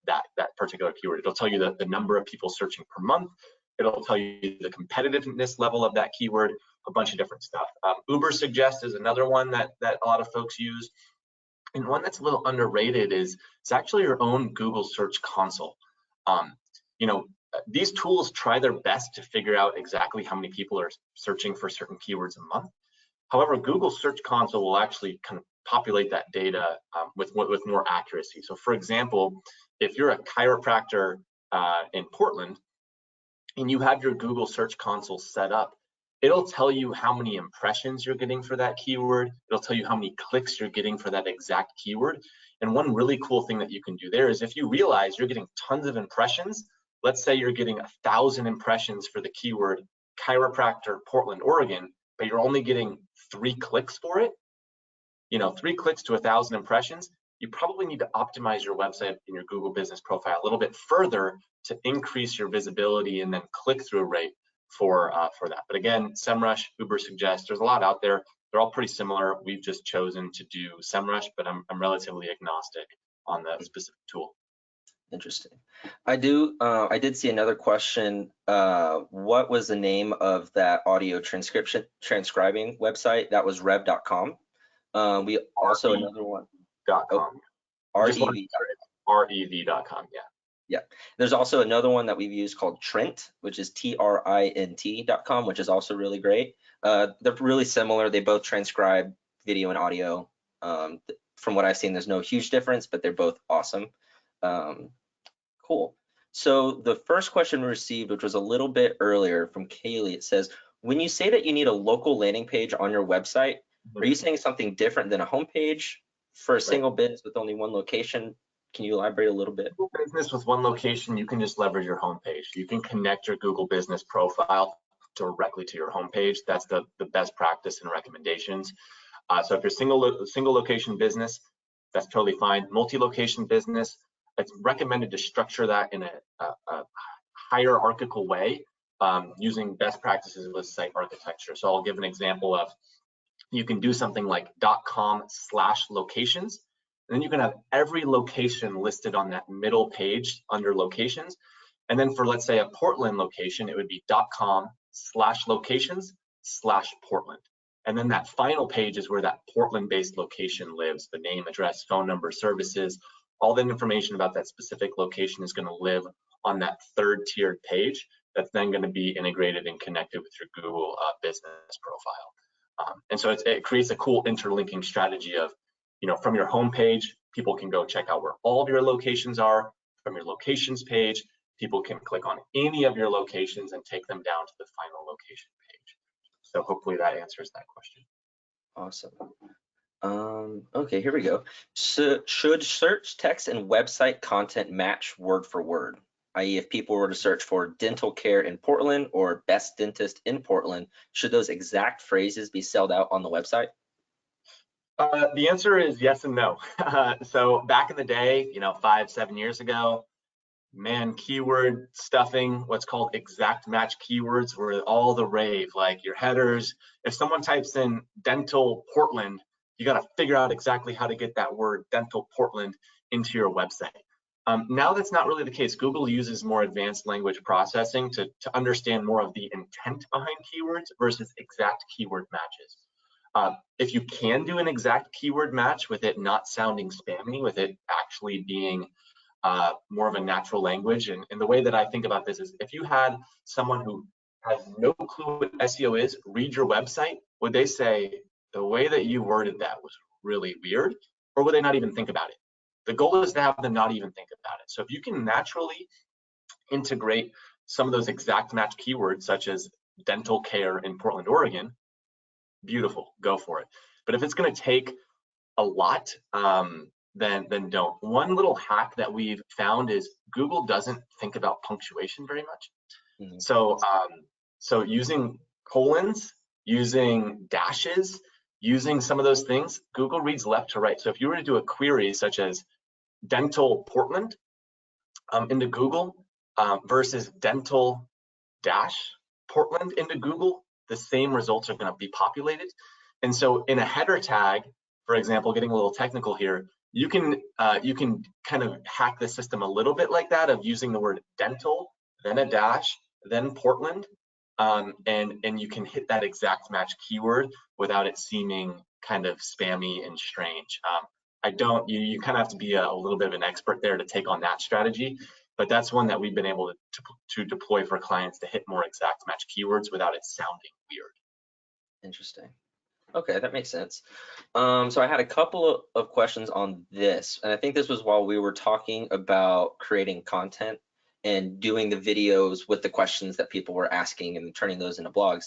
that particular keyword. It'll tell you the number of people searching per month. It'll tell you the competitiveness level of that keyword, a bunch of different stuff. Ubersuggest is another one that a lot of folks use. And one that's a little underrated is it's actually your own Google Search Console. These tools try their best to figure out exactly how many people are searching for certain keywords a month. However, Google Search Console will actually kind of populate that data with more accuracy. So for example, if you're a chiropractor in Portland and you have your Google Search Console set up, it'll tell you how many impressions you're getting for that keyword. It'll tell you how many clicks you're getting for that exact keyword. And one really cool thing that you can do there is if you realize you're getting tons of impressions, let's say you're getting 1,000 impressions for the keyword chiropractor Portland, Oregon, but you're only getting 3 clicks for it, 3 clicks to 1,000 impressions, you probably need to optimize your website and your Google business profile a little bit further to increase your visibility and then click-through rate for that. But again, SEMrush, Ubersuggest, there's a lot out there. They're all pretty similar. We've just chosen to do SEMrush, but I'm relatively agnostic on the specific tool. Interesting. I did see another question. What was the name of that audio transcribing website? That was rev.com. We also another one. .com. rev.com. Yeah. There's also another one that we've used called Trint, which is trint.com, which is also really great. They're really similar. They both transcribe video and audio. From what I've seen, there's no huge difference, but they're both awesome. Cool. So the first question we received, which was a little bit earlier from Kaylee, it says, when you say that you need a local landing page on your website, are you saying something different than a homepage for a single business with only one location? Can you elaborate a little bit? Business with one location, you can just leverage your homepage. You can connect your Google business profile directly to your homepage. That's the best practice and recommendations. So if you're single location business, that's totally fine. Multi-location business, it's recommended to structure that in a hierarchical way using best practices with site architecture. So I'll give an example of, you can do something like .com/locations, and then you can have every location listed on that middle page under locations. And then for, let's say, a Portland location, it would be .com/locations/Portland. And then that final page is where that Portland-based location lives, the name, address, phone number, services, all the information about that specific location is going to live on that third tiered page that's then going to be integrated and connected with your Google business profile. And so it creates a cool interlinking strategy of, from your home page, people can go check out where all of your locations are. From your locations page, people can click on any of your locations and take them down to the final location page. So hopefully that answers that question. Awesome. Okay, here we go. So should search text and website content match word for word? i.e. if people were to search for dental care in Portland or best dentist in Portland, should those exact phrases be spelled out on the website? The answer is yes and no. So back in the day, 5-7 years ago, man, keyword stuffing, what's called exact match keywords were all the rave. Like your headers, if someone types in dental Portland, you got to figure out exactly how to get that word dental Portland into your website. Now that's not really the case. Google uses more advanced language processing to understand more of the intent behind keywords versus exact keyword matches. If you can do an exact keyword match with it not sounding spammy, with it actually being more of a natural language, and the way that I think about this is if you had someone who has no clue what SEO is read your website, would they say the way that you worded that was really weird, or would they not even think about it? The goal is to have them not even think about it. So if you can naturally integrate some of those exact match keywords, such as dental care in Portland, Oregon, beautiful, go for it. But if it's going to take a lot, then don't. One little hack that we've found is Google doesn't think about punctuation very much. Mm-hmm. So using colons, using dashes, using some of those things, Google reads left to right. So if you were to do a query such as dental Portland into Google versus dental dash Portland into Google, the same results are going to be populated. And so in a header tag, for example, getting a little technical here, you can kind of hack the system a little bit like that, of using the word dental, then a dash, then Portland, and you can hit that exact match keyword without it seeming kind of spammy and strange. You kind of have to be a little bit of an expert there to take on that strategy, but that's one that we've been able to deploy for clients to hit more exact match keywords without it sounding weird. Interesting. Okay, that makes sense. So I had a couple of questions on this, and I think this was while we were talking about creating content and doing the videos with the questions that people were asking and turning those into blogs.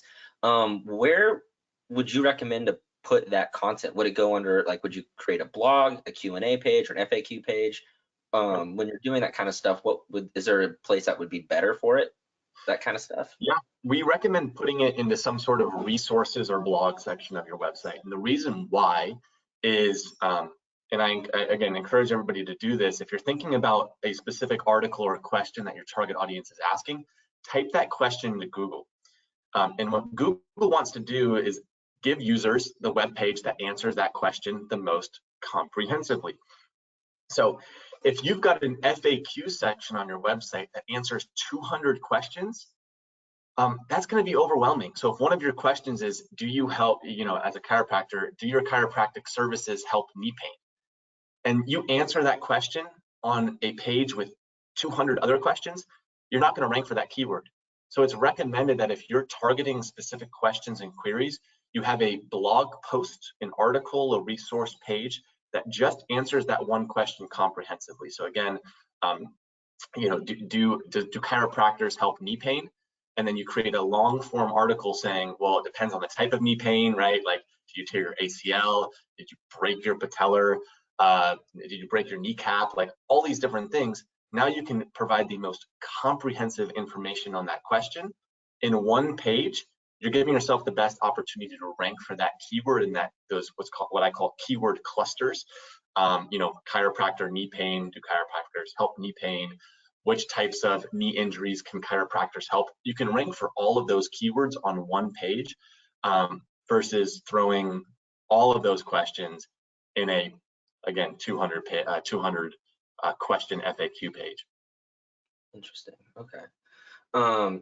Where would you recommend to put that content? Would it go under, like, would you create a blog, a Q&A page, or an FAQ page? When you're doing that kind of stuff, is there a place that would be better for it? That kind of stuff? Yeah, we recommend putting it into some sort of resources or blog section of your website. And the reason why is, and I again encourage everybody to do this, if you're thinking about a specific article or a question that your target audience is asking, type that question into Google. And what Google wants to do is give users the web page that answers that question the most comprehensively. So if you've got an FAQ section on your website that answers 200 questions, that's going to be overwhelming. So if one of your questions is, do you help, as a chiropractor, do your chiropractic services help knee pain? And you answer that question on a page with 200 other questions, you're not going to rank for that keyword. So it's recommended that if you're targeting specific questions and queries, you have a blog post, an article, a resource page that just answers that one question comprehensively. So again, do chiropractors help knee pain? And then you create a long form article saying, well, it depends on the type of knee pain, right? Like, did you tear your ACL? Did you break your patellar? Did you break your kneecap? Like, all these different things. Now you can provide the most comprehensive information on that question in one page. You're giving yourself the best opportunity to rank for that keyword in what I call keyword clusters. Chiropractor knee pain. Do chiropractors help knee pain? Which types of knee injuries can chiropractors help? You can rank for all of those keywords on one page versus throwing all of those questions in a, again, 200 question FAQ page. Interesting. Okay.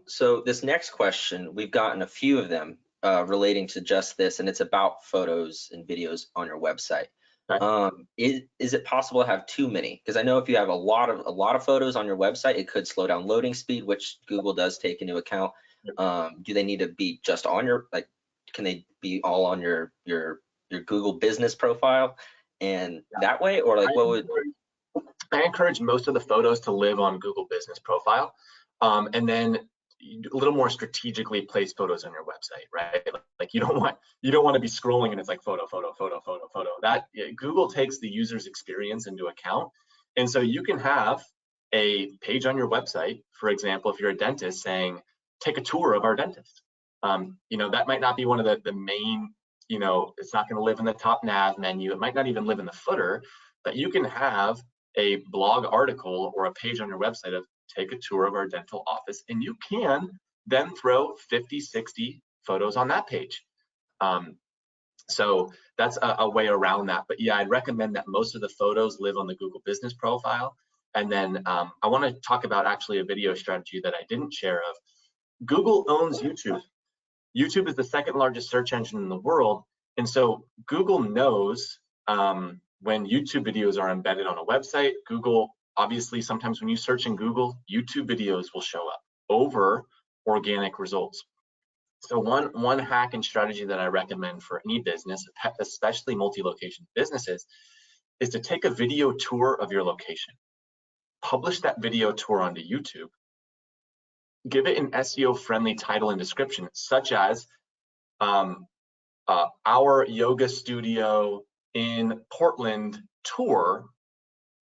So this next question, we've gotten a few of them relating to just this, and it's about photos and videos on your website. Okay. Is it possible to have too many? Because I know if you have a lot of photos on your website, it could slow down loading speed, which Google does take into account. Do they need to be just on your, like, can they be all on your Google business profile and that way, or like what would? I encourage most of the photos to live on Google business profile, and then a little more strategically place photos on your website, right? Like you don't want to be scrolling and it's like photo. That Google takes the user's experience into account, and so you can have a page on your website, for example, if you're a dentist, saying, take a tour of our dentist. That might not be one of the main, it's not going to live in the top nav menu. It might not even live in the footer, but you can have a blog article or a page on your website of take a tour of our dental office, and you can then throw 50, 60 photos on that page. So that's a way around that. But yeah, I'd recommend that most of the photos live on the Google Business Profile. And then I want to talk about actually a video strategy that I didn't share of. Google owns YouTube. YouTube is the second largest search engine in the world. And so Google knows when YouTube videos are embedded on a website. Google, obviously, sometimes when you search in Google, YouTube videos will show up over organic results. So one hack and strategy that I recommend for any business, especially multi-location businesses, is to take a video tour of your location. Publish that video tour onto YouTube. Give it an SEO-friendly title and description, such as our yoga studio in Portland tour,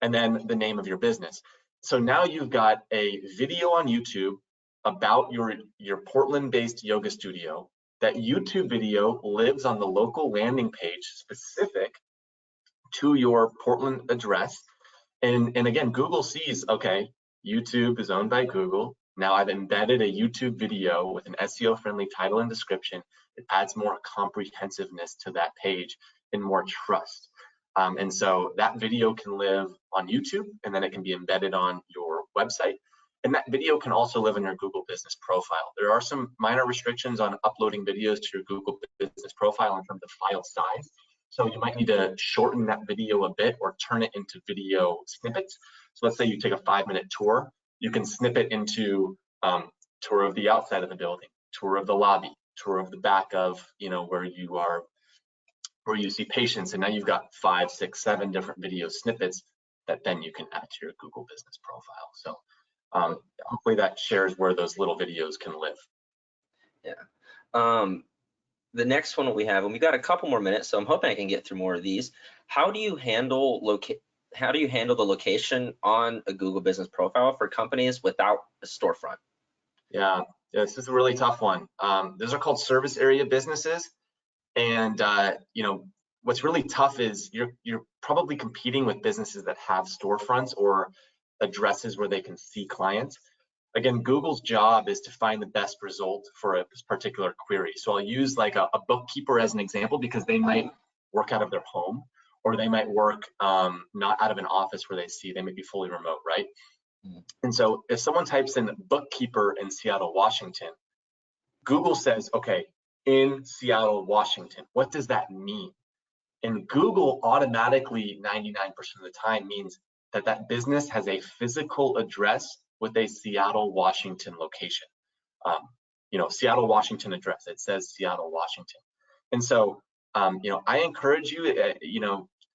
and then the name of your business. So now you've got a video on YouTube about your Portland-based yoga studio. That YouTube video lives on the local landing page specific to your Portland address. And again, Google sees, okay, YouTube is owned by Google. Now I've embedded a YouTube video with an SEO-friendly title and description. It adds more comprehensiveness to that page and more trust. And so that video can live on YouTube, and then it can be embedded on your website. And that video can also live in your Google Business Profile. There are some minor restrictions on uploading videos to your Google Business Profile in terms of file size. So you might need to shorten that video a bit or turn it into video snippets. So let's say you take a 5-minute tour. You can snip it into tour of the outside of the building, tour of the lobby, tour of the back of, where you see patients. And now you've got 5, 6, 7 different video snippets that then you can add to your Google Business Profile. So hopefully that shares where those little videos can live. Yeah. The next one we have, and we got a couple more minutes, so I'm hoping I can get through more of these. How do you handle the location on a Google Business Profile for companies without a storefront? Yeah, this is a really tough one. Those are called service area businesses, and what's really tough is you're probably competing with businesses that have storefronts or addresses where they can see clients. Again, Google's job is to find the best result for a particular query. So I'll use like a bookkeeper as an example, because they might work out of their home, or they might work not out of an office where they might be fully remote, right? And so if someone types in bookkeeper in Seattle, Washington, Google says, okay, in Seattle, Washington, what does that mean? And Google automatically 99% of the time means that that business has a physical address with a Seattle, Washington location. Seattle, Washington address. It says Seattle, Washington. And so, I encourage you,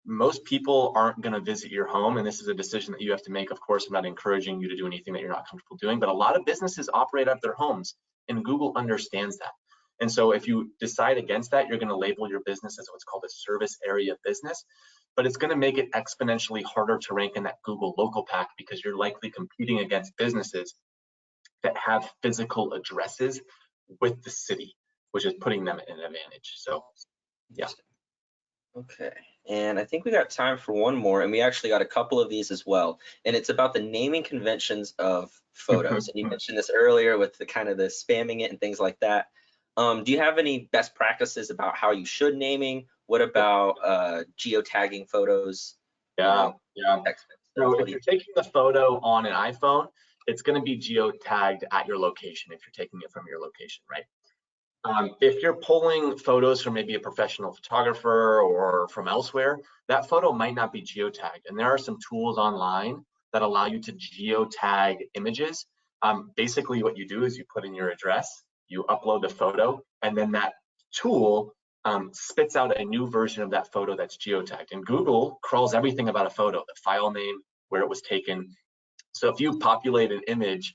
most people aren't going to visit your home, and this is a decision that you have to make. Of course, I'm not encouraging you to do anything that you're not comfortable doing, but a lot of businesses operate out of their homes, and Google understands that. And so if you decide against that, you're going to label your business as what's called a service area business, but it's going to make it exponentially harder to rank in that Google local pack, because you're likely competing against businesses that have physical addresses with the city, which is putting them at an advantage. So, yeah. Okay, and I think we got time for one more, and we actually got a couple of these as well, and it's about the naming conventions of photos. And you mentioned this earlier with the kind of the spamming it and things like that. Do you have any best practices about how you should naming? What about geotagging photos? Yeah. So if you're taking the photo on an iPhone, it's going to be geotagged at your location if you're taking it from your location, right? If you're pulling photos from maybe a professional photographer or from elsewhere, that photo might not be geotagged. And there are some tools online that allow you to geotag images. Basically, what you do is you put in your address, you upload the photo, and then that tool spits out a new version of that photo that's geotagged. And Google crawls everything about a photo, the file name, where it was taken. So if you populate an image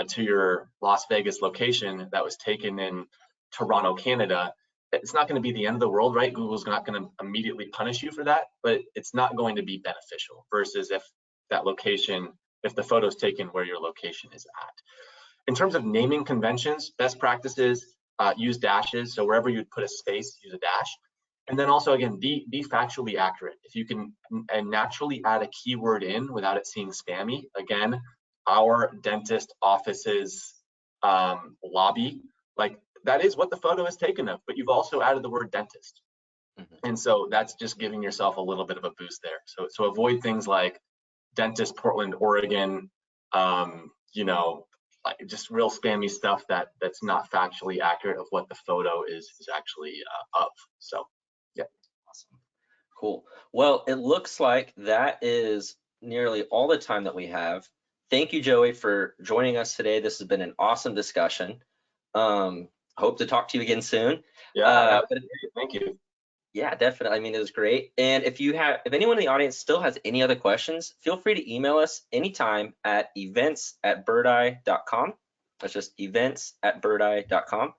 to your Las Vegas location that was taken in Toronto, Canada, it's not going to be the end of the world, right? Google's not going to immediately punish you for that, but it's not going to be beneficial versus if that location if the photo is taken where your location is at. In terms of naming conventions, best practices, use dashes. So wherever you'd put a space, use a dash. And then also, again, be factually accurate. If you can naturally add a keyword in without it seeming spammy, again, our dentist office's lobby, like that is what the photo is taken of, but you've also added the word dentist. And so that's just giving yourself a little bit of a boost there. So avoid things like dentist, Portland, Oregon, you know, like just real spammy stuff that's not factually accurate of what the photo is actually of. So, yeah. Awesome. Cool. Well, it looks like that is nearly all the time that we have. Thank you, Joey, for joining us today. This has been an awesome discussion. Hope to talk to you again soon. Yeah, thank you. Yeah, definitely. I mean, it was great. And if anyone in the audience still has any other questions, feel free to email us anytime at events@birdeye.com. That's just events@birdeye.com.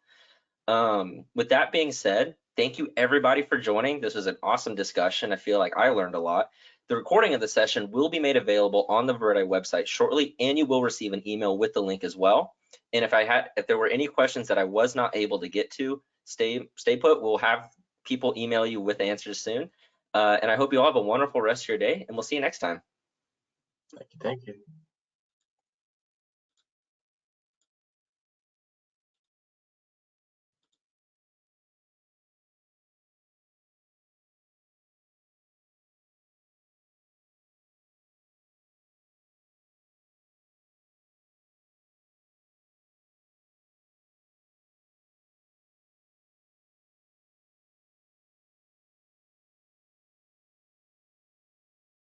With that being said, thank you everybody for joining. This was an awesome discussion. I feel like I learned a lot. The recording of the session will be made available on the Birdeye website shortly, and you will receive an email with the link as well. And if there were any questions that I was not able to get to, stay put. We'll have people email you with answers soon. And I hope you all have a wonderful rest of your day, and we'll see you next time. Thank you.